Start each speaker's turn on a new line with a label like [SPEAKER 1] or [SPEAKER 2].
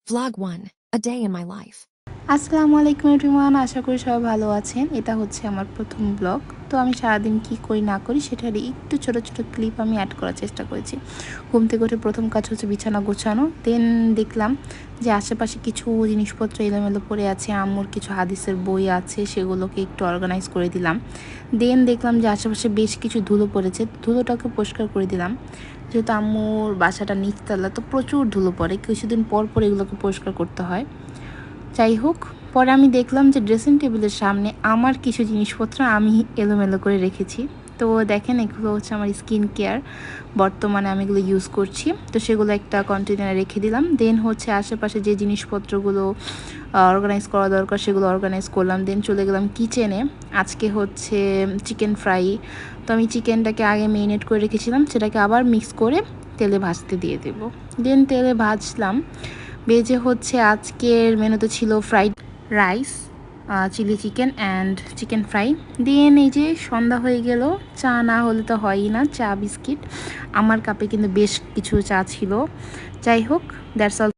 [SPEAKER 1] Vlog 1. A day in my life.
[SPEAKER 2] আসসালামু আলাইকুম everyone, আশা করি সবাই ভালো আছেন। এটা হচ্ছে আমার প্রথম ব্লগ। তো আমি সারাদিন কি করি না করি সেটারই একটু ছোট ছোট ক্লিপ আমি অ্যাড করার চেষ্টা করেছি। ঘুম থেকে উঠে প্রথম কাজ হচ্ছে বিছানা গোছানো। দেন দেখলাম যে আশেপাশে কিছু জিনিসপত্র এলোমেলো পড়ে আছে, আম্মুর কিছু হাদিসের বই আছে, সেগুলোকে একটু অর্গানাইজ করে দিলাম। দেন দেখলাম যে আশেপাশে বেশ কিছু ধুলো পড়েছে, ধুলোটাকে পরিষ্কার করে দিলাম। যেহেতু আম্মুর বাসাটা নিচতলা, তো প্রচুর ধুলো পড়ে, কিছুদিন পর পর এগুলোকে পরিষ্কার করতে হয়। যাই হোক, পরে আমি দেখলাম যে ড্রেসিং টেবিলের সামনে আমার কিছু জিনিসপত্র আমি এলোমেলো করে রেখেছি। তো দেখেন, এগুলো হচ্ছে আমার স্কিন কেয়ার, বর্তমানে আমি এগুলো ইউজ করছি। তো সেগুলো একটা কন্টেনারে রেখে দিলাম। দেন হচ্ছে আশেপাশে যে জিনিসপত্রগুলো অর্গানাইজ করা দরকার সেগুলো অর্গানাইজ করলাম। দেন চলে গেলাম কিচেনে। আজকে হচ্ছে চিকেন ফ্রাই। তো আমি চিকেনটাকে আগে মেরিনেট করে রেখেছিলাম, সেটাকে আবার মিক্স করে তেলে ভাজতে দিয়ে দেবো। দেন তেলে ভাজলাম। ভেজে হচ্ছে আজকের মেনুতে ছিল fried rice, chilli chicken and chicken fry. Then এই যে সন্ধ্যা হয়ে গেল, চা না হলে তো হয়ই না, চা বিস্কিট। আমার কাপে কিন্তু বেশ কিছু চা ছিল। যাই হোক, দ্যাটস অল।